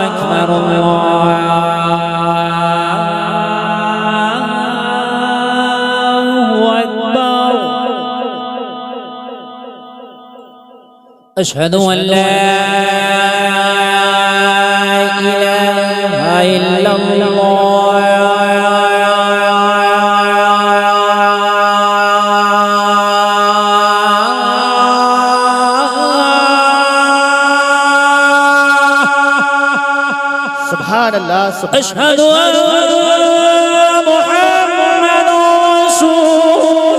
अकबर अल्लाहु अकबर। अशहदु अल्ला इलाहा इल्लल्लाह अशहदु अन्ना मुहम्मदुर रसूलुल्लाह।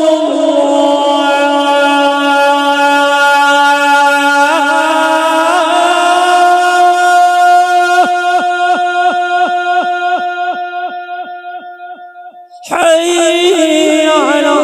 हय्य अला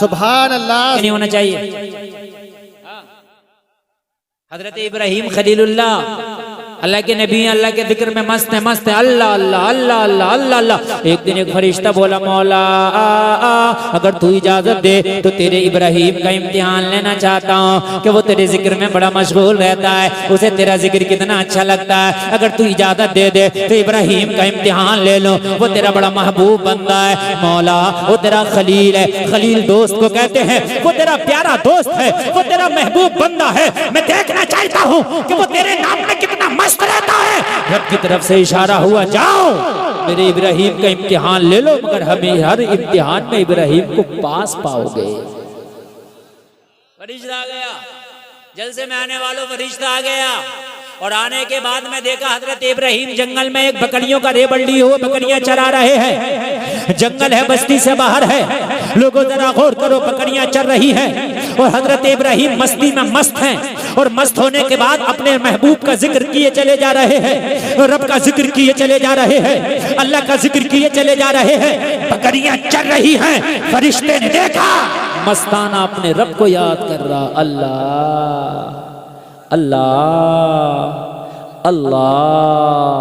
सुभान अल्लाह। नहीं होना चाहिए। हजरत इब्राहिम खलीलुल्लाह अल्लाह के नबी अल्लाह के जिक्र में मस्त है अल्लाह अल्लाह अल्लाह अल्लाह अल्लाह अल्लाह। एक दिन एक फरिश्ता बोला मौला अगर तू इजाजत दे तो तेरे इब्राहिम का इम्तिहान लेना चाहता हूँ कि वो तेरे जिक्र में बड़ा मशगूल रहता है, उसे तेरा जिक्र कितना अच्छा लगता है। अगर तू इजाजत दे दे तो इब्राहिम का इम्तिहान ले लो, वो तेरा बड़ा महबूब बंदा है मौला, वो तेरा खलील है। खलील दोस्त को कहते हैं, वो तेरा प्यारा दोस्त है, वो तेरा महबूब बंदा है। मैं देखना चाहता हूँ कि वो तेरे नाम में कितना मस्त रहता है। रब की तरफ से इशारा हुआ, जाओ मेरे इब्राहिम का इम्तिहान ले लो, मगर हमें हर इम्तिहान में इब्राहिम को पास पाओगे। फरिश्ता आ गया, जलसे में आने वालों फरिश्ता आ गया। और आने के बाद में देखा हजरत इब्राहिम जंगल में एक बकरियों का रेबड़ लिए हुए बकरियां चरा रहे हैं। जंगल है, बस्ती से बाहर है। लोगों जरा गौर करो, बकरियां चर रही हैं और हजरत इब्राहिम मस्ती में मस्त हैं। और मस्त होने के बाद अपने महबूब का जिक्र किए चले जा रहे हैं, रब का जिक्र किए चले जा रहे हैं, अल्लाह का जिक्र किए चले जा रहे हैं। बकरियां चर रही हैं। फरिश्ते ने देखा मस्ताना अपने रब को याद कर रहा, अल्लाह अल्लाह अल्लाह।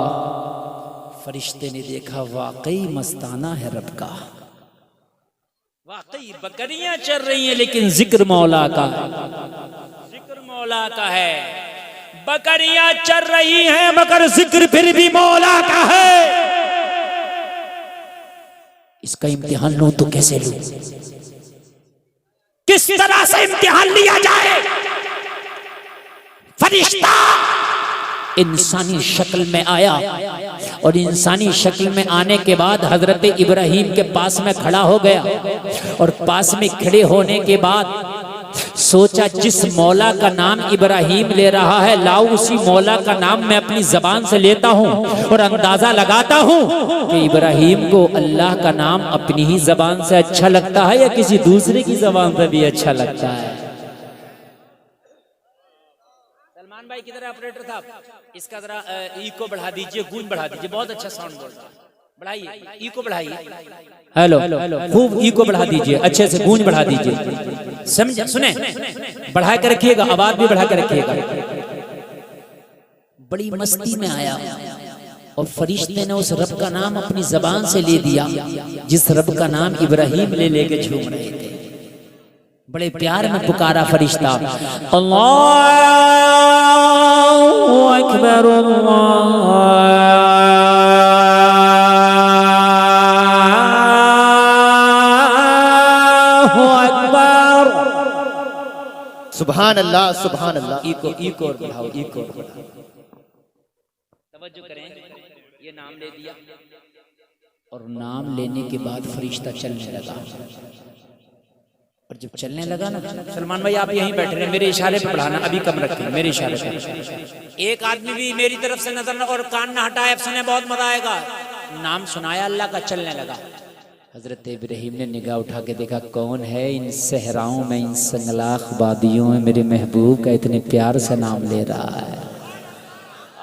फरिश्ते ने देखा वाकई मस्ताना है रब का, वाकई बकरियां चल रही हैं लेकिन जिक्र मौला का, जिक्र मौला का है। बकरियां चल रही हैं मगर जिक्र फिर भी मौला का है। इसका इम्तिहान लूं तो कैसे लूं, किस तरह से इम्तिहान लिया जाए। फरिश्ता इंसानी शक्ल में आया और इंसानी शक्ल में आने के बाद हजरत इब्राहिम के पास में खड़ा हो गया। और पास में खड़े होने के बाद सोचा, जिस मौला का नाम इब्राहिम ले रहा है, लाओ उसी मौला का नाम मैं अपनी जबान से लेता हूँ और अंदाजा लगाता हूँ कि इब्राहिम को अल्लाह का नाम अपनी ही जबान से अच्छा लगता है या किसी दूसरे की जबान से भी अच्छा लगता है। सलमान भाई किधर ऑपरेटर साहब, इसका जरा इको बढ़ा दीजिए, गूंज बढ़ा दीजिए, बहुत अच्छा साउंड बोल रहा है, बढ़ाइए, इको बढ़ाइए। हेलो, खूब इको बढ़ा दीजिए, अच्छे से गूंज बढ़ा दीजिए, समझे, सुने, बढ़ा कर रखिएगा, आवाज भी बढ़ा कर रखिएगा। बड़ी मस्ती में आया और फरिश्ते ने उस रब का नाम अपनी जबान से ले दिया जिस रब का नाम इब्राहिम ले लेके झूम रहे थे। बड़े प्यार में पुकारा फरिश्ता, अल्लाहु अकबर अल्लाहु अकबर। सुभान अल्लाह सुभान अल्लाह। इको और बढ़ाओ, इको और बढ़ाओ। तवज्जो करें, ये नाम ले दिया और नाम लेने के बाद फरिश्ता चलने लगा। और जब चलने लगा ना, सलमान भाई आप यहीं बैठे रहे, मेरे इशारे पे बढ़ाना, अभी कम रखें, मेरे इशारे पे। एक आदमी भी मेरी तरफ से नजर न और कान ना हटाए, अब सुने, बहुत मजा आएगा। नाम सुनाया अल्लाह का, चलने लगा। हजरत इब्राहिम ने निगाह उठा के देखा, कौन है इन सहराओं में, इन संगलाख वादियों में मेरे महबूब का इतने प्यार से नाम ले रहा है।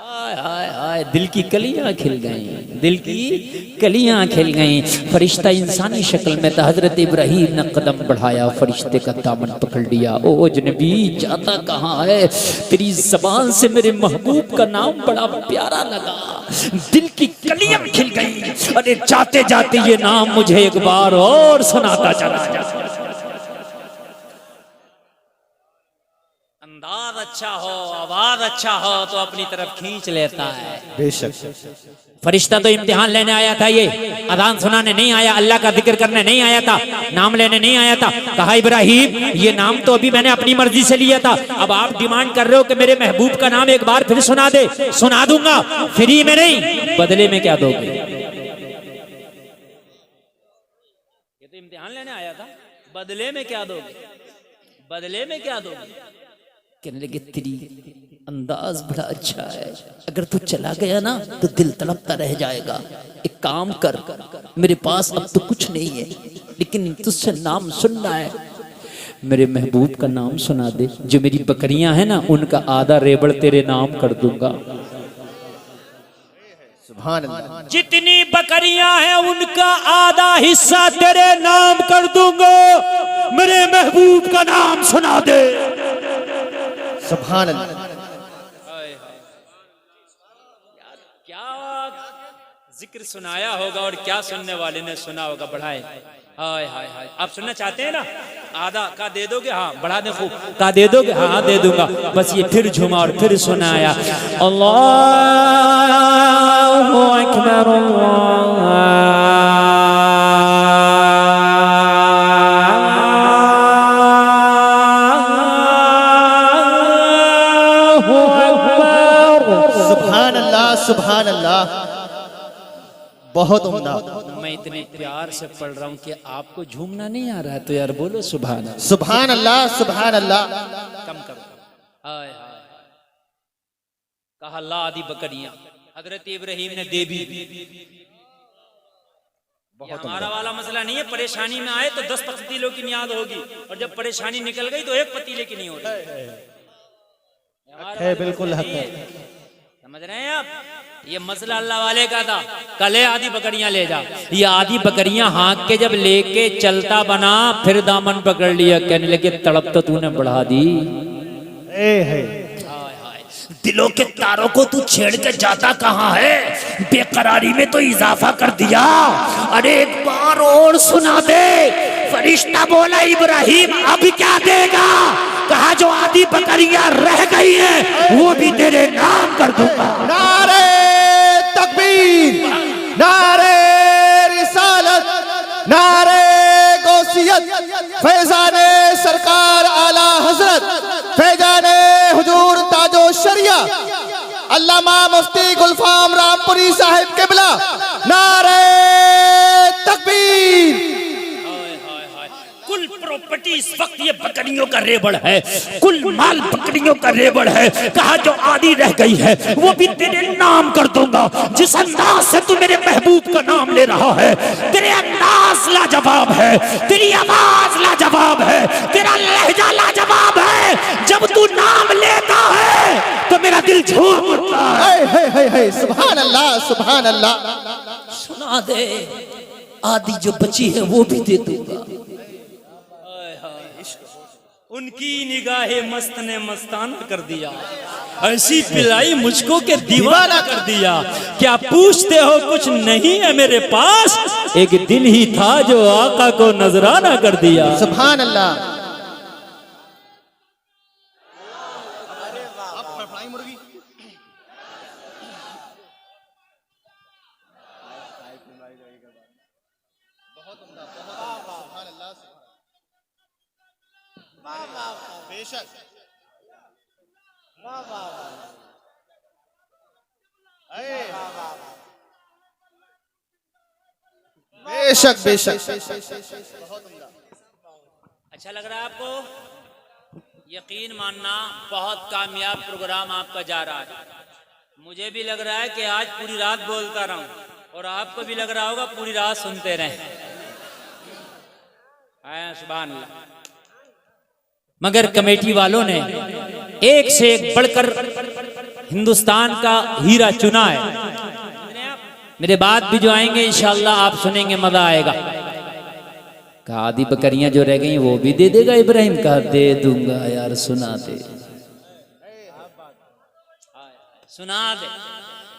हाय हाय हाय, दिल की कलियां खिल गईं, दिल की कलियां खिल गईं। फरिश्ता इंसानी शक्ल में था। हजरत इब्राहिम ने कदम बढ़ाया, फरिश्ते का दामन पकड़ लिया। ओ अजनबी, जाता कहाँ है? तेरी जबान से मेरे महबूब का नाम बड़ा प्यारा लगा, दिल की कलियां खिल गईं। अरे जाते जाते ये नाम मुझे एक बार और सुनाता चला जा। अंदाज अच्छा हो, आवाज अच्छा हो तो अपनी तरफ खींच लेता है। बेशक। फरिश्ता तो इम्तिहान लेने आया था, ये अजान सुनाने नहीं आया, अल्लाह का जिक्र करने नहीं आया था, नाम लेने नहीं आया था। कहा इब्राहिम, ये नाम तो अभी मैंने अपनी मर्जी से लिया था, अब आप डिमांड कर रहे हो कि मेरे महबूब का नाम एक बार फिर सुना दे। सुना दूंगा, फ्री में नहीं, बदले में क्या दोगे? ये तो इम्तिहान लेने आया था, बदले में क्या दोगे? बदले में क्या दोगे? कहने लगे, तेरी अंदाज बड़ा अच्छा है, अगर तू चला गया ना तो दिल तड़पता रह जाएगा। एक काम कर, मेरे पास अब तो कुछ नहीं है, लेकिन तुझसे नाम सुनना है, मेरे महबूब का नाम सुना दे। जो मेरी बकरियां हैं ना, उनका आधा रेबड़ तेरे नाम कर दूंगा। सुभान अल्लाह। जितनी बकरियां हैं उनका आधा हिस्सा तेरे नाम कर दूंगा, मेरे महबूब का नाम सुना दे। सुभान अल्लाह। क्या जिक्र सुनाया होगा और क्या सुनने वाले ने सुना होगा। बढ़ाए, हाय हाय हाय। आप सुनना चाहते हैं ना? आधा का दे दोगे? हाँ, बढ़ा दे खूब। का दे दोगे? हाँ दे दूंगा। बस ये फिर झुमा और फिर सुनाया, अल्लाहु अकबर सुभान अल्लाह। बहुत उम्दा। मैं इतने प्यार से पढ़ रहा हूँ कि आपको झूमना नहीं आ रहा है, तो यार बोलो सुभान अल्लाह। सुभान अल्लाह सुभान अल्लाह। कम करो। हाय हाय। कहा ला आदि बकरियां, हजरत इब्राहिम ने दे भी। हमारा वाला मसला नहीं है, परेशानी में आए तो 10 पतीलों की नियाद होगी, और जब परेशानी निकल गई तो 1 पतीले की नहीं होगी। है, बिल्कुल हक है। समझ रहे हैं आप? ये मसला अल्लाह वाले का था। कले आधी बकरियां ले जा, ये आधी बकरियां हाँक के जब लेके चलता बना, फिर दामन पकड़ लिया। कहने लगे, तड़प तो तूने बढ़ा दी। दिलों के तारों को तू छेड़ के जाता कहाँ है? बेकरारी में तो इजाफा कर दिया। अरे एक बार और सुना दे। फरिश्ता बोला, इब्राहिम अब क्या देगा? कहा, जो आधी बकरियां रह गई हैं वो भी तेरे नाम कर दूंगा। नारे तकबीर, नारे रिसालत, नारे गौसियत, फैजाने सरकार आला हजरत, फैजाने हुजूर ताजो शरिया अल्लामा मुफ्ती गुलफाम रामपुरी साहिब किबला। नारे तकबीर। कुल प्रॉपर्टी इस वक्त ये बकरियों का रेबड़ है, कुल माल बकरियों का रेबड़ है। कहा, जो आधी रह गई है वो भी तेरे नाम कर दूंगा। जिस अंदाज से तू मेरे महबूब का नाम ले रहा है, तेरे अंदाज लाजवाब है, तेरी आवाज लाजवाब है, तेरा लहजा लाजवाब है। जब तू नाम लेता है तो मेरा दिल झूम उठता है। सुभान अल्लाह सुभान अल्लाह। सुना दे, आधी जो बची है वो भी दे दूंगा। उनकी निगाहें मस्त ने मस्ताना कर दिया, ऐसी पिलाई मुझको के दीवाना कर दिया। क्या पूछते हो, कुछ नहीं है मेरे पास, एक दिल ही था जो आका को नजराना कर दिया। सुभान अल्लाह। बेशक बेशक बेशक अच्छा लग रहा है आपको? यकीन मानना बहुत कामयाब प्रोग्राम आपका जा रहा है। मुझे भी लग रहा है कि आज पूरी रात बोलता रहूं और आपको भी लग रहा होगा पूरी रात सुनते रहें। सुभान अल्लाह। मगर कमेटी वालों ने एक से एक बढ़कर हिंदुस्तान का हीरा चुना है। मेरे बाद भी जो आएंगे इंशाअल्लाह आप सुनेंगे, मजा आएगा। कहा आधी बकरियां जो रह गई वो भी दे देगा इब्राहिम? कहा दे दूंगा यार, सुना दे सुना दे।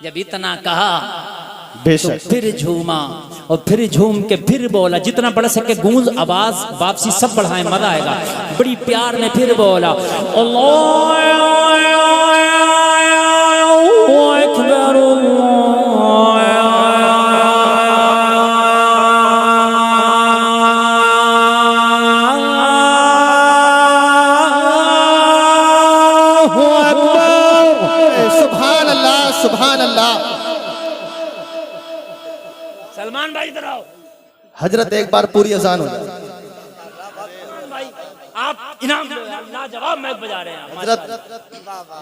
जब इतना कहा तो फिर झूमा और फिर झूम के फिर बोला, जितना बढ़ सके गूंज आवाज वापसी सब बढ़ाए, मजा आएगा। बड़ी प्यार में फिर बोला अल्लाहु अकबर सुभान अल्लाह। सलमान भाई इधर आओ। हजरत एक बार पूरी अजान हो जाए। भाई आप इनाम लो यार, लाजवाब मैक बजा रहे हैं हजरत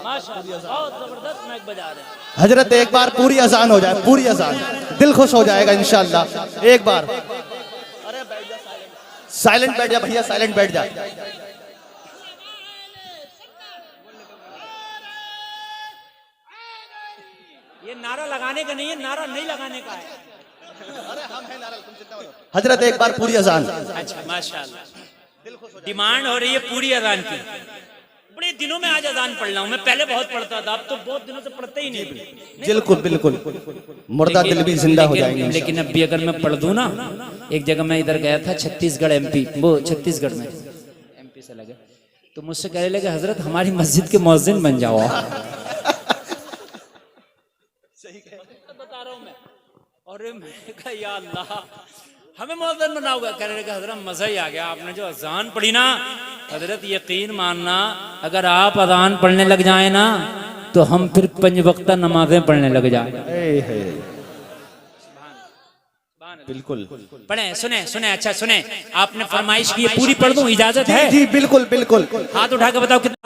माशाअल्लाह, बहुत जबरदस्त मैक बजा रहे हैं। हजरत एक बार पूरी अजान हो जाए, पूरी अजान, दिल खुश हो जाएगा इंशाअल्लाह। एक बार साइलेंट बैठ जा भैया, साइलेंट बैठ जा। ये नारा लगाने का नहीं है, नारा नहीं लगाने का है। हजरत एक बार पूरी अजान। अच्छा माशाअल्लाह, डिमांड हो रही है पूरी अजान की। बड़े दिनों में आज अजान पढ़ रहा हूँ। मैं पहले बहुत पढ़ता था, अब तो बहुत दिनों से पढ़ते ही नहीं। बिल्कुल बिल्कुल, मुर्दा दिल भी जिंदा हो जाएंगे। लेकिन अब भी अगर मैं पढ़ दूं ना, एक जगह मैं इधर गया था छत्तीसगढ़ MP, वो छत्तीसगढ़ में MP से लगे, तो मुझसे कहने लगे हजरत हमारी मस्जिद के मुअज्जिन बन जाओ। बता रहा हूँ मैं। और मैं कहा या अल्लाह हमें मुअज्जिन बनाओगे? कहने लगे हजरत मजा ही आ गया, आपने जो अजान पढ़ी ना हजरत, यकीन मानना अगर आप अजान पढ़ने लग जाए ना तो हम फिर 5 वक्ता नमाजें पढ़ने लग जाए। बिल्कुल पढ़े, सुने सुने, अच्छा सुने, आपने फरमाइश की पूरी पढ़ दूं, इजाजत है? जी बिल्कुल बिल्कुल। हाथ उठा के बताओ कितना।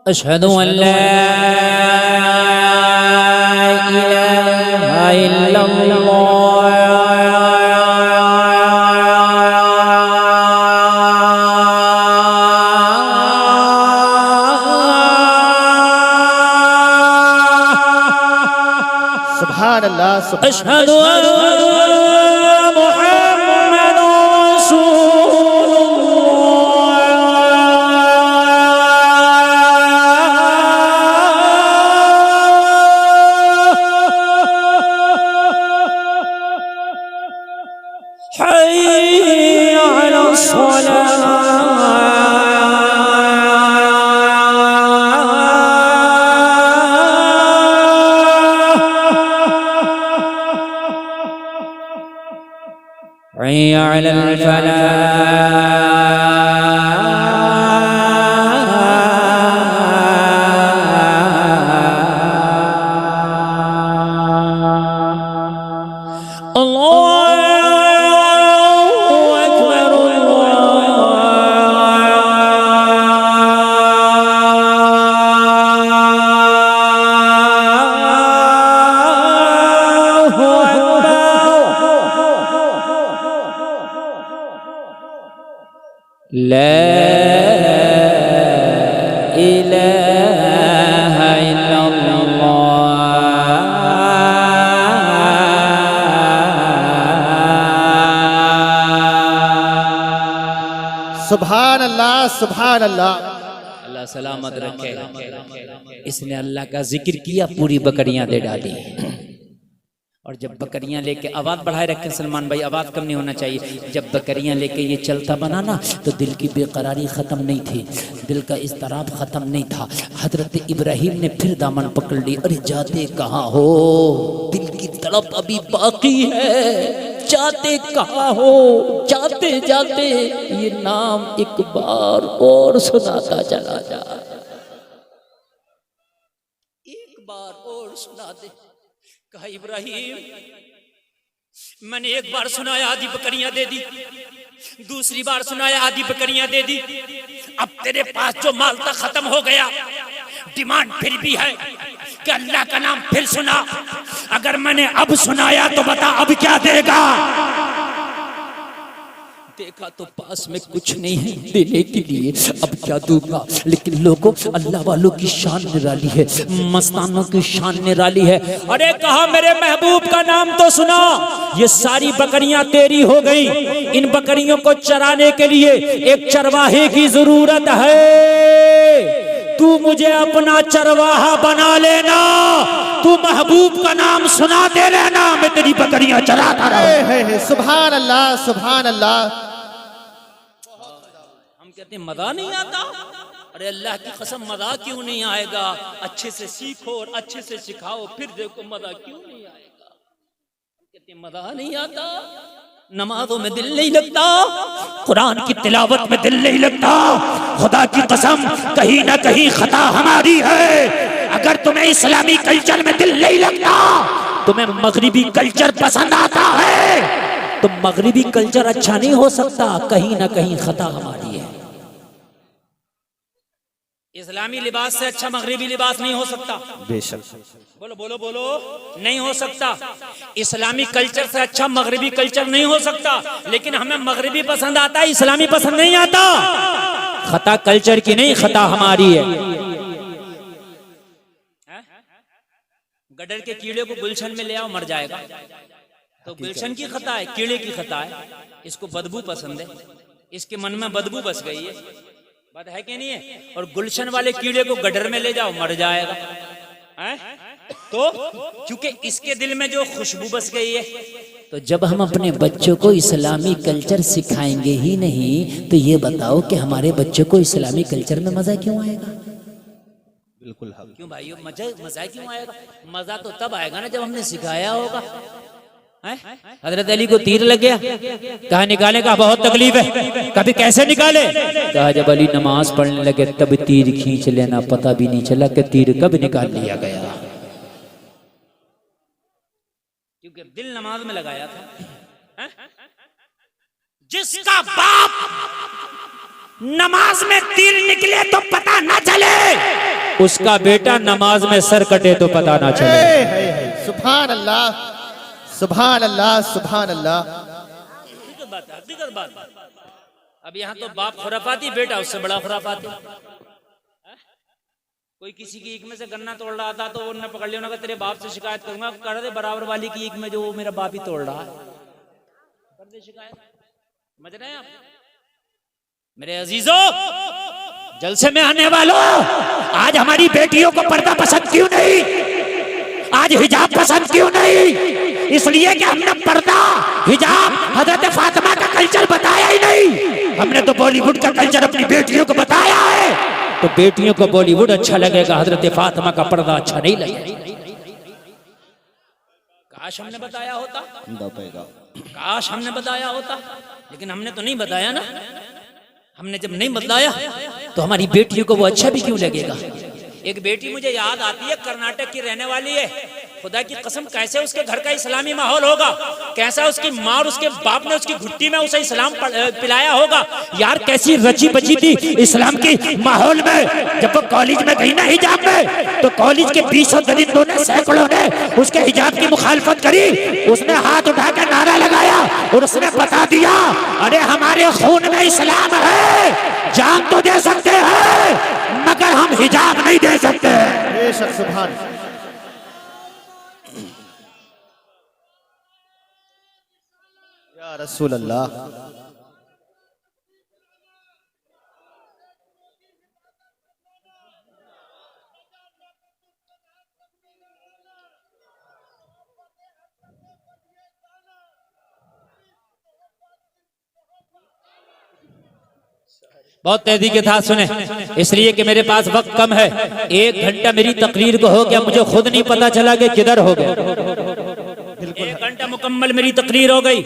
अशहदु अल्ला इलाहा इल्लल्लाह। सुभान अल्लाह। अशहदु अन्ना मुहम्मदुर रसूलुल्लाह। हय्य अलल फलाह। अल्लाहु अकबर अल्लाहु अकबर। ला इलाहा इल्लल्लाह। सुभान अल्लाह सुभान अल्लाह। अल्लाह सलामत रखे। इसने अल्लाह का जिक्र किया, पूरी बकरियां दे डाली। और जब बकरियां लेके, आवाज बढ़ाए रखें सलमान भाई, आवाज कम नहीं होना चाहिए। जब बकरियां लेके ये चलता बना ना तो दिल की बेकरारी ख़त्म नहीं थी, दिल का इज़्तिराब ख़त्म नहीं था। हजरत इब्राहिम ने फिर दामन पकड़ ली, अरे जाते कहाँ हो, दिल की तड़प अभी बाकी है, जाते कहाँ हो, जाते जाते ये नाम एक बार और सुनाता चला जा, एक बार और सुना दे। कहा इब्राहिम मैंने एक बार सुनाया आधी बकरियां दे दी, दूसरी बार सुनाया आधी बकरियां दे दी, अब तेरे पास जो माल था खत्म हो गया, डिमांड फिर भी है कि अल्लाह का नाम फिर सुना। अगर मैंने अब सुनाया तो बता अब क्या देगा। देखा तो पास में कुछ नहीं है देने के लिए, अब क्या दूंगा। लेकिन लोगों, अल्लाह वालों की शान निराली है, मस्तानों की शान निराली है। अरे कहा मेरे महबूब का नाम तो सुना, ये सारी बकरियां तेरी हो गई, इन बकरियों को चराने के लिए एक चरवाहे की जरूरत है, तू मुझे अपना चरवाहा बना लेना, तू महबूब का नाम सुना दे रहना, मैं तेरी बकरियां चराता रहूं। सुभान अल्लाह, सुभान अल्लाह। हम कहते हैं मजा नहीं आता, अरे अल्लाह की कसम मजा क्यों नहीं आएगा। अच्छे से सीखो और अच्छे से सिखाओ, फिर देखो मजा क्यों नहीं आएगा। हम कहते हैं मजा नहीं आता, नमाजों में दिल नहीं लगता, कुरान की तिलावत में दिल नहीं लगता। खुदा की कसम कहीं ना कहीं खता हमारी है। अगर तुम्हें इस्लामी कल्चर में दिल नहीं लगता, तुम्हें मगरिबी कल्चर पसंद आता है, तो मगरिबी कल्चर अच्छा नहीं हो सकता, कहीं ना कहीं खता हमारी है। इस्लामी लिबास से अच्छा मगरिबी लिबास नहीं हो सकता, बेशक। बोलो बोलो बोलो, नहीं हो सकता। इस्लामी कल्चर से अच्छा मगरिबी कल्चर नहीं हो सकता, लेकिन हमें मगरिबी पसंद आता है, इस्लामी पसंद नहीं आता। खता कल्चर की नहीं, खता हमारी है। गडर के कीड़े को गुलशन में ले आओ, मर जाएगा, तो गुलशन की खता है, कीड़े की खता है। इसको बदबू पसंद है, इसके मन में बदबू बस गई है, बात है कि नहीं है। और गुलशन वाले कीड़े को गडर में ले जाओ, मर जाएगा है? तो क्योंकि इसके दिल में जो खुशबू बस गई है। तो जब हम अपने बच्चों को इस्लामी कल्चर सिखाएंगे ही नहीं, तो ये बताओ कि हमारे बच्चों को इस्लामी कल्चर में मजा क्यों आएगा। बिल्कुल क्यों भाइयों, मजा क्यों आएगा। मजा तो तब आएगा ना जब हमने सिखाया होगा। हजरत अली को तीर लग गया, कहा निकाले, का बहुत तकलीफ है, कभी कैसे निकाले, कहा जब अली नमाज पढ़ने लगे तब तीर खींच लेना, पता भी नहीं चला कि तीर कब निकाल लिया गया, क्योंकि दिल नमाज में लगाया था। जिसका बाप नमाज में तीर निकले तो पता ना चले, उसका बेटा नमाज में सर कटे तो पता ना चले। सुभान अल्लाह, सुभान अल्लाह, सुभान अल्लाह। बात अब यहाँ तो बाप खुराफाती, बेटा उससे बड़ा खुराफाती। कोई किसी की ईख में से गन्ना तोड़ रहा था तो उन्होंने पकड़ लिया, उन्होंने तेरे बाप से शिकायत करूंगा, कर दे बराबर वाली की ईख में जो मेरा बाप ही तोड़ रहा है, कर दे शिकायत। समझ रहे हैं आप मेरे अजीजों, जलसे में आने वालों, आज हमारी बेटियों को पर्दा पसंद क्यों नहीं, आज हिजाब पसंद क्यों नहीं। इसलिए कि हमने पर्दा, हिजाब, हजरत फातिमा का कल्चर बताया ही नहीं, हमने तो बॉलीवुड का कल्चर अपनी बेटियों को बताया है। तो बेटियों को बॉलीवुड अच्छा लगेगा, हजरत फातिमा का पर्दा अच्छा नहीं लगेगा। काश हमने बताया होता, काश हमने बताया होता, लेकिन हमने तो नहीं बताया ना। हमने जब नहीं बतलाया तो हमारी बेटियों को वो अच्छा भी क्यों लगेगा। एक बेटी मुझे याद आती है, कर्नाटक की रहने वाली है, खुदा की कसम कैसे उसके घर का इस्लामी माहौल होगा, कैसा उसकी माँ और उसके बाप ने उसकी घुट्टी में उसे इस्लाम पिलाया होगा। यार कैसी रची बची थी इस्लाम की माहौल में। जब वो कॉलेज में गई ना हिजाब में, तो कॉलेज के 20 दरिंदों ने, सैकड़ों ने उसके हिजाब की मुखालफत करी। उसने हाथ उठा कर नारा लगाया और उसने बता दिया, अरे हमारे खून में इस्लाम है, जान तो दे सकते हैं मगर हम हिजाब नहीं दे सकते। बेशक, सुभान। या रसूल अल्लाह। बहुत तेजी के साथ सुने, इसलिए कि मेरे पास वक्त कम है। 1 घंटा मेरी तकरीर को हो गया, मुझे खुद नहीं पता चला कि किधर हो गया। 1 घंटा मुकम्मल मेरी तकरीर हो गई।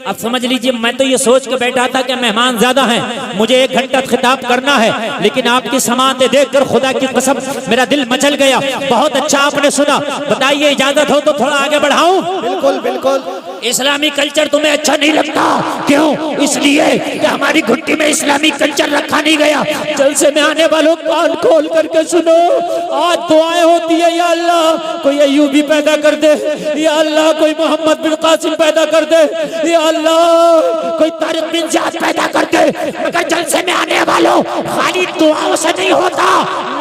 अब समझ लीजिए, मैं तो ये सोच के बैठा था कि मेहमान ज्यादा हैं, मुझे 1 घंटा खिताब करना है, लेकिन आपकी समाअतें देखकर खुदा की कसम मेरा दिल मचल गया। बहुत अच्छा आपने सुना। बताइए, इजाजत हो तो थोड़ा आगे बढ़ाऊं? बिल्कुल बिल्कुल। इस्लामी कल्चर तुम्हें अच्छा नहीं लगता? क्यों? इसलिए कि हमारी घुट्टी में इस्लामी कल्चर रखा नहीं गया। जलसे में आने वालों कान खोल करके सुनो, आज दुआएं होती है, या अल्लाह कोई अय्यूबी पैदा कर दे, या अल्लाह कोई मोहम्मद बिन कासिम पैदा कर दे, या अल्लाह कोई तारिक बिन ज़ियाद पैदा कर दे। मगर जलसे में आने वालों खाली दुआओं से नहीं होता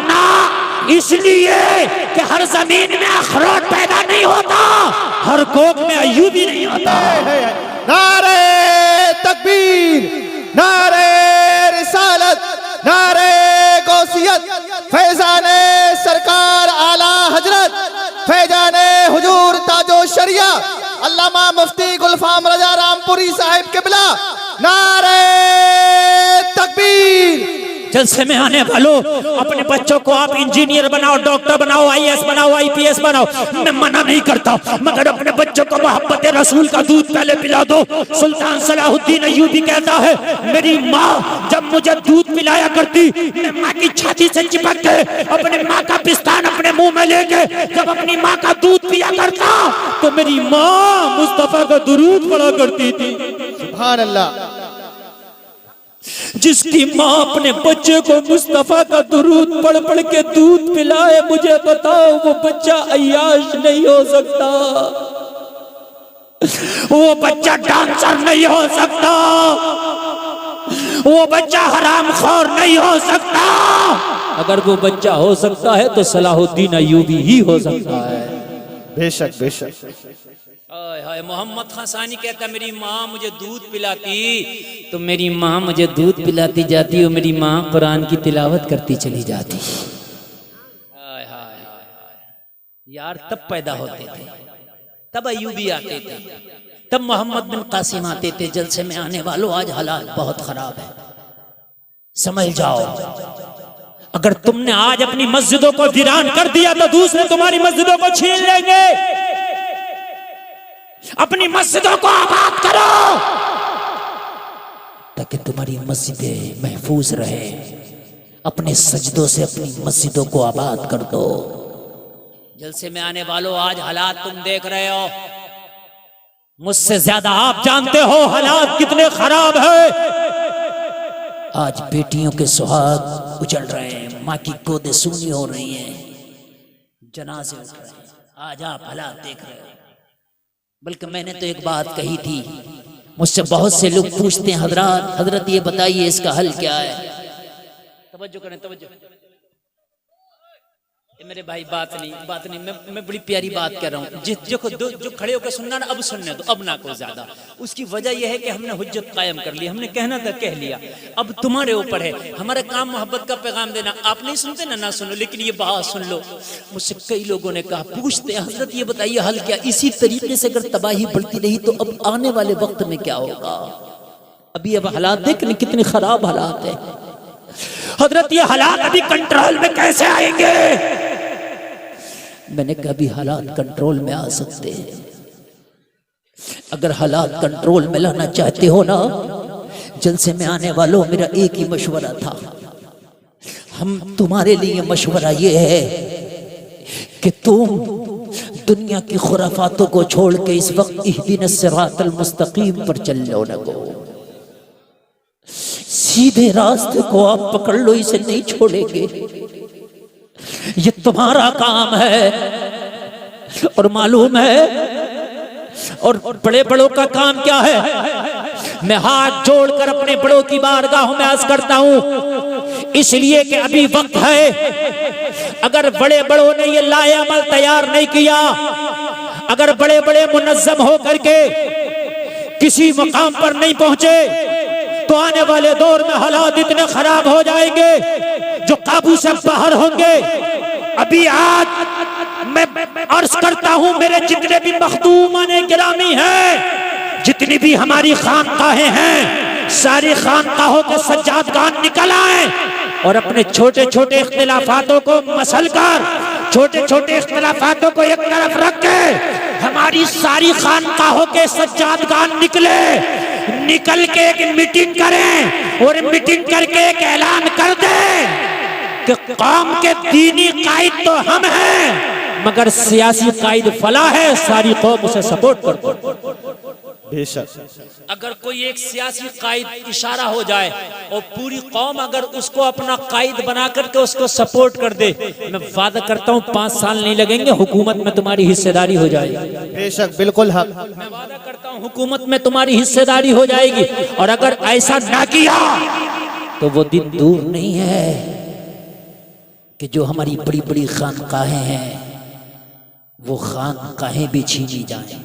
ना, इसलिए कि हर जमीन में अखरोट पैदा नहीं होता, हर कोक में अय्यूबी नहीं होता। नारे तकबीर, नारे रिसालत, नारे गौसियत, फैजाने सरकार आला हजरत, फैजाने हुजूर ताजो शरिया अल्लामा मुफ्ती गुलफाम रजा रामपुरी साहिब किबला। नारे तकबीर। जलसे में आने वालों, अपने बच्चों को आप इंजीनियर बनाओ, डॉक्टर बनाओ, IAS बनाओ, IPS बनाओ, मैं मना नहीं करता, मगर अपने बच्चों को मोहब्बत रसूल का दूध पहले पिला दो। सुल्तान सलाहुद्दीन अय्यूबी कहता है, मेरी माँ जब मुझे दूध पिलाया करती, मैं माँ की छाती से चिपक के अपने माँ का पिस्तान अपने मुंह में लेके जब अपनी माँ का दूध पिया करता, तो मेरी माँ मुस्तफा का दुरूद पढ़ा करती थी। सुभान अल्लाह। जिसकी माँ अपने बच्चे को मुस्तफा का दुरूद पढ़ पढ़ के दूध पिलाए, मुझे बताओ वो बच्चा अय्याश नहीं हो सकता, वो बच्चा डांसर नहीं हो सकता, वो बच्चा हरामखोर नहीं हो सकता। अगर वो बच्चा हो सकता है तो सलाहुद्दीन अय्यूबी ही हो सकता है। बेशक बेशक। हाय मोहम्मद खान सानी कहता, मेरी माँ मुझे दूध पिलाती, तो मेरी माँ मुझे दूध पिलाती जाती और मेरी माँ कुरान की तिलावत करती चली जाती। हाय हाय यार, तब पैदा होते थे, तब अय्यूबी आते थे, तब मोहम्मद बिन कासिम आते थे। जलसे में आने वालों, आज हालात बहुत खराब है, समझ जाओ। अगर तुमने आज अपनी मस्जिदों को वीरान कर दिया तो दूसरे तुम्हारी मस्जिदों को छीन लेंगे। अपनी मस्जिदों को आबाद करो ताकि तुम्हारी मस्जिदें महफूज रहे। अपने सजदों से अपनी मस्जिदों को आबाद कर दो। जलसे में आने वालों, आज हालात तुम देख रहे हो, मुझसे ज्यादा आप जानते हो हालात कितने खराब है। आज बेटियों के सुहाग उजड़ रहे हैं, माँ की गोदें सूनी हो रही हैं, जनाजे उठ रहे हैं। आज आप हालात देख रहे हो। बल्कि मैंने तो एक बात कही थी, मुझसे बहुत से लोग पूछते हैं, हजरत ये बताइए इसका हल क्या है। तवज्जो करें, तवज्जो। मेरे भाई बात नहीं, मैं बड़ी प्यारी बात कह रहा हूँ। जो खड़े होकर सुनना ना, अब सुनने दो, अब ना को ज्यादा। उसकी वजह यह है कि हमने हुज्जत कायम कर ली, हमने कहना था कह लिया, अब तुम्हारे ऊपर है। हमारा काम मोहब्बत का पैगाम देना। आप नहीं सुनते ना सुनो, लेकिन ये बात सुन लो। मुझसे कई लोगों ने कहा, पूछते हैं हजरत ये बताइए हल क्या। इसी तरीके से अगर तबाही बढ़ती रही तो अब आने वाले वक्त में क्या होगा। अभी अब हालात देख कितने खराब हालात है। हजरत ये हालात अभी कंट्रोल में कैसे आएंगे। मैंने कहा अभी हालात कंट्रोल में आ सकते हैं। अगर हालात कंट्रोल में लाना चाहते हो ना, जलसे में आने वालों, मेरा एक ही मशवरा था। हम तुम्हारे लिए मशवरा ये है कि तुम दुनिया की खुराफातों को छोड़ के इस वक्त इहदिनस सिरातल मुस्तकीम पर चल लो ना को। सीधे रास्ते को आप पकड़ लो, इसे नहीं छोड़ेंगे। ये तुम्हारा काम है और मालूम है। और बड़े बड़ों का काम क्या है। मैं हाथ जोड़कर अपने बड़ों की बारगाहों में अर्ज करता हूं, इसलिए कि अभी वक्त है। अगर बड़े बड़ों ने ये लाए अमल तैयार नहीं किया, अगर बड़े बड़े मुनज्जम होकर के किसी मुकाम पर नहीं पहुंचे, तो आने वाले दौर में हालात इतने खराब हो जाएंगे जो काबू से बाहर होंगे। अभी आज मैं अर्ज करता हूं, मेरे जितने भी मखदूमान गिरामी हैं, जितनी भी हमारी खानकाहें हैं, सारी खानकाहों के सज्जादगान निकल आए और अपने छोटे छोटे इख्तिलाफातों को मसल कर, छोटे छोटे इख्तिलाफातों को एक तरफ रख के हमारी सारी खानकाहों के सज्जादगान निकल के एक मीटिंग करें और मीटिंग करके एक ऐलान कर दें कि कौम के दीनी कायद तो हम हैं मगर सियासी कायद फला है, सारी कौम उसे सपोर्ट करती। बेशक अगर कोई एक सियासी कायद इशारा हो जाए और पूरी कौम अगर उसको अपना कायद बना करके उसको सपोर्ट कर दे, मैं वादा करता हूँ 5 साल नहीं लगेंगे, हुकूमत में तुम्हारी हिस्सेदारी हो जाएगी। बेशक बिल्कुल हक। मैं वादा करता हूँ हुकूमत में तुम्हारी हिस्सेदारी हो जाएगी। और अगर ऐसा ना किया तो वो दिन दूर नहीं है कि जो हमारी बड़ी बड़ी खानकाहें हैं वो खानकाहें भी छीनी जाएं,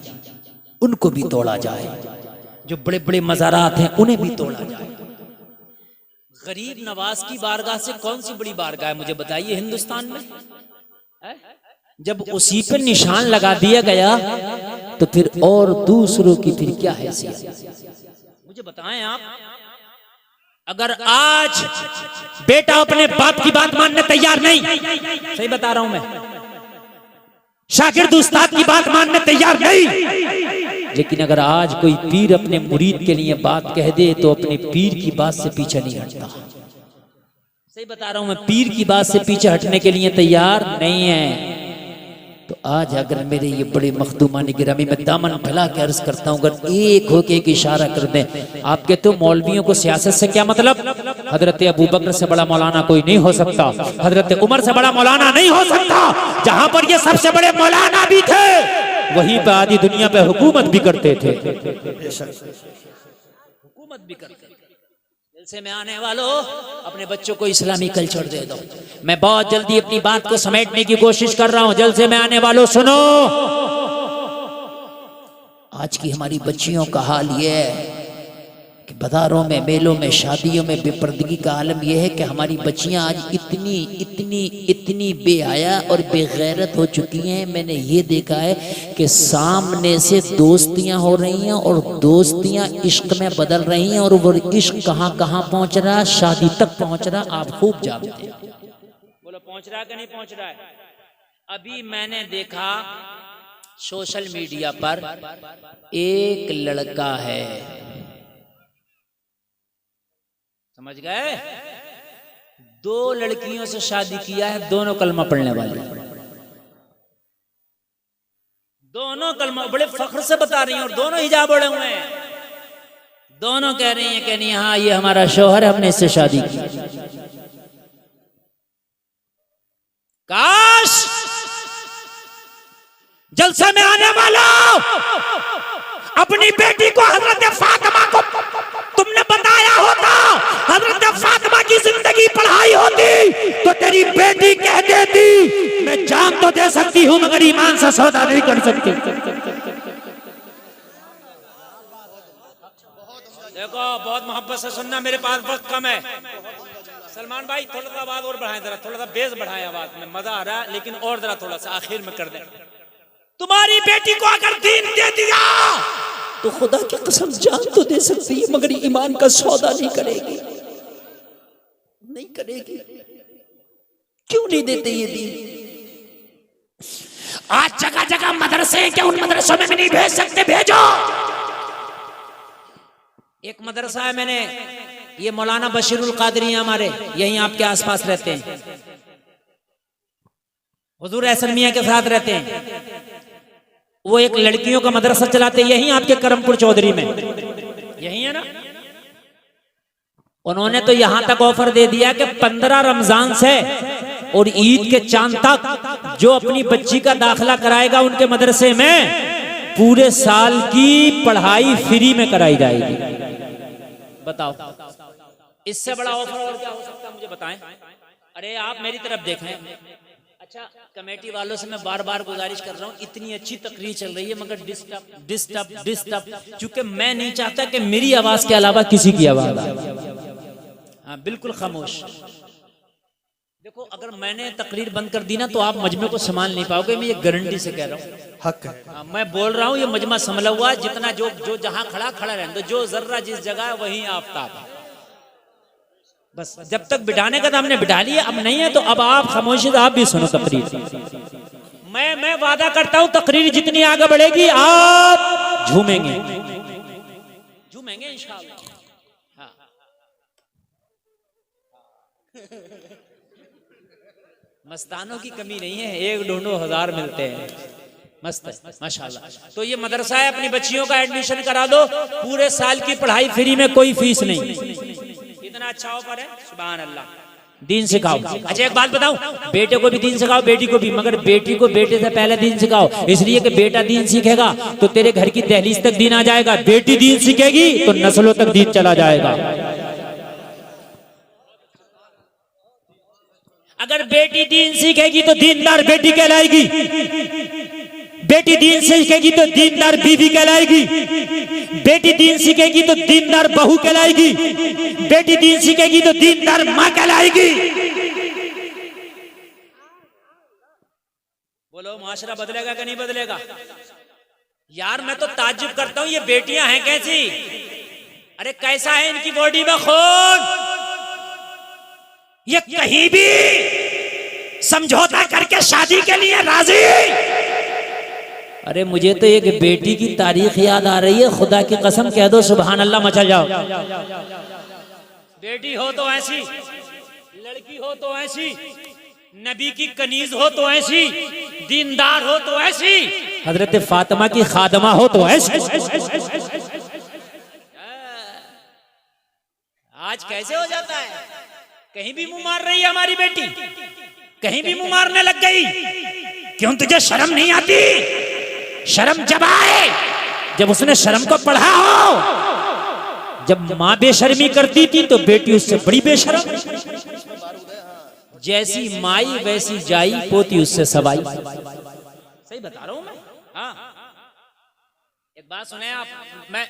उनको भी तोड़ा जाए, जो बड़े बड़े मज़ारात हैं उन्हें भी तोड़ा जाए। गरीब नवाज की बारगाह से कौन सी बड़ी बारगाह है मुझे बताइए हिंदुस्तान में है? जब उसी पर निशान लगा दिया गया तो फिर और दूसरों की फिर क्या हैसियत मुझे बताएं आप। अगर आज बेटा अपने बाप की बात मानने तैयार नहीं, सही बता रहा हूं मैं, शागिर्द उस्ताद की बात मानने तैयार नहीं, लेकिन अगर आज कोई पीर अपने मुरीद के लिए बात कह दे तो अपने पीर की बात से पीछे नहीं हटता। सही बता रहा हूं मैं, पीर की बात से पीछे हटने के लिए तैयार नहीं है। तो आज अगर मेरे ये बड़े मखदूमानी गिरामी में दामन फैला के अर्ज करता हूं, अगर एक होके एक इशारा कर दें, आप कहते हो मौलवियों को सियासत से क्या मतलब? हजरत अबू बकर से बड़ा मौलाना कोई नहीं हो सकता, हजरत उमर से बड़ा मौलाना नहीं हो सकता। जहां पर ये सबसे बड़े मौलाना भी थे वहीं पर आधी दुनिया पे हुकूमत भी करते थे, हुकूमत भी करते थे। जलसे में आने वालों, अपने बच्चों को इस्लामी कल्चर दे दो। मैं बहुत जल्दी अपनी बात को समेटने की कोशिश कर रहा हूं। जलसे में आने वालों सुनो, आज की हमारी बच्चियों का हाल यह है कि बाजारों में, मेलों में, शादियों में बेपर्दगी का आलम यह है कि हमारी बच्चियां आज इतनी इतनी इतनी बेहया और बेगैरत हो चुकी हैं। मैंने ये देखा है कि सामने से दोस्तियां हो रही हैं और दोस्तियां इश्क में बदल रही हैं और वो इश्क कहाँ कहाँ पहुंच रहा, शादी तक पहुंच रहा। आप खूब जानते हैं। बोलो पहुंच रहा कि नहीं पहुंच रहा है? अभी मैंने देखा सोशल मीडिया पर एक लड़का है, समझ गए, 2 लड़कियों से शादी किया है, दोनों कलमा पढ़ने वाली, दोनों कलमा, बड़े फख्र से बता रही हैं, और दोनों हिजाब ओढ़े हुए हैं। दोनों कह रही हैं कि नहीं, हाँ ये हमारा शौहर, हमने इससे शादी की। काश जलसे में आने वाला अपनी बेटी को हजरत फातिमा को तुमने बताया होता, हजरत फातिमा की जिंदगी पढ़ाई होती तो तेरी बेटी कह देती मैं जान तो दे सकती हूं मगर ईमान से सौदा नहीं कर सकती। देखो बहुत मोहब्बत से सुनना, मेरे पास वक्त कम है। सलमान भाई थोड़ा सा आवाज और बढ़ाएं, जरा थोड़ा सा बेस बढ़ाएं आवाज में, मजा आ रहा है, लेकिन और जरा थोड़ा सा आखिर में कर दें। तुम्हारी बेटी को अगर दीन दे दिया तो खुदा की कसम जान तो दे सकती है मगर ईमान का सौदा नहीं करेगी, नहीं करेगी। क्यों नहीं देते ये दीन? आज जगह जगह मदरसे हैं, क्या उन मदरसों में नहीं भेज सकते? भेजो। एक मदरसा है, मैंने ये मौलाना बशीरुल कादरी हमारे यहीं आपके आसपास रहते हैं, हुजूर एहसन मियां के साथ रहते हैं। वो एक लड़कियों का मदरसा चलाते हैं यहीं आपके करमपुर चौधरी में, यही है ना। उन्होंने तो यहां तक ऑफर दे दिया कि 15 रमजान से और ईद के चांद तक जो अपनी बच्ची का दाखिला कराएगा उनके मदरसे में पूरे साल की पढ़ाई फ्री में कराई जाएगी। बताओ, इससे बड़ा ऑफर और क्या हो सकता है? मुझे बताएं। अरे आप मेरी तरफ देखें। अच्छा, कमेटी वालों से मैं बार बार गुजारिश कर रहा हूँ, इतनी अच्छी तकरीर चल रही है मगर डिस्टर्ब, क्योंकि मैं नहीं चाहता कि मेरी आवाज के अलावा किसी की आवाज। हाँ बिल्कुल खामोश। देखो, अगर मैंने तकरीर बंद कर दी ना तो आप मजमे को संभाल नहीं पाओगे, मैं ये गारंटी से कह रहा हूँ। हक है। मैं बोल रहा हूँ ये मजमा संभला हुआ है, जितना जो जो जहां खड़ा खड़ा रहने दो, जो जर्रा जिस जगह है वहीं आफ्ताब है। बस जब तक बिठाने का था हमने बिठा लिया, अब नहीं है तो अब आप खामोशी से आप भी सुनो तकरीर। मैं वादा करता हूं तकरीर जितनी आगे बढ़ेगी आप झूमेंगे झूमेंगे इंशाअल्लाह। हाँ। मस्तानों की कमी नहीं है, एक ढूंढो हजार मिलते हैं। मस्त है माशाल्लाह। तो ये मदरसा है, अपनी बच्चियों का एडमिशन करा दो, पूरे साल की पढ़ाई फ्री में, कोई फीस नहीं। इतना अच्छा ऑफर है, सुभान अल्लाह। दीन सिखाओ। अच्छा एक बात बताऊं, बेटे को भी दीन सिखाओ, बेटी को भी, मगर बेटी को बेटे से पहले दीन सिखाओ, इसलिए कि बेटा दीन सीखेगा तो तेरे घर की दहलीज तक दीन आ जाएगा, बेटी दीन सीखेगी तो नस्लों तक दीन चला जाएगा। अगर बेटी दीन सीखेगी तो दीनदार बेटी कहलाएगी, बेटी दीन सीखेगी तो दीनदार बीवी कहलाएगी, बेटी दीन सीखेगी तो दीनदार बहू कहलाएगी, बेटी दीन सीखेगी तो दीनदार मां कहलाएगी। बोलो माशरा बदलेगा कि नहीं बदलेगा? यार मैं तो ताज्जुब करता हूं, ये बेटियां हैं कैसी? अरे कैसा है इनकी बॉडी में खून, ये कहीं भी समझौता करके शादी के लिए राजी। अरे मुझे तो एक बेटी की तारीख याद आ रही है, खुदा की कसम कह दो सुभान अल्लाह मचा जाओ। बेटी हो तो ऐसी, लड़की हो तो ऐसी, नबी की कनीज हो तो ऐसी, दीनदार हो तो ऐसी, हजरत फातिमा की खादमा हो तो ऐसी। आज कैसे हो जाता है, कहीं भी मुंह मार रही है हमारी बेटी, कहीं भी मुंह मारने लग गई। क्यों तुझे शर्म नहीं आती? शर्म जब आए जब उसने शर्म को पढ़ा हो। जब माँ बेशर्मी करती थी तो बेटी उससे बड़ी बेशर्म। जैसी माई वैसी जाई, पोती उससे सवाई। सही बता रहा हूं मैं। हाँ एक बात सुने आप, मैं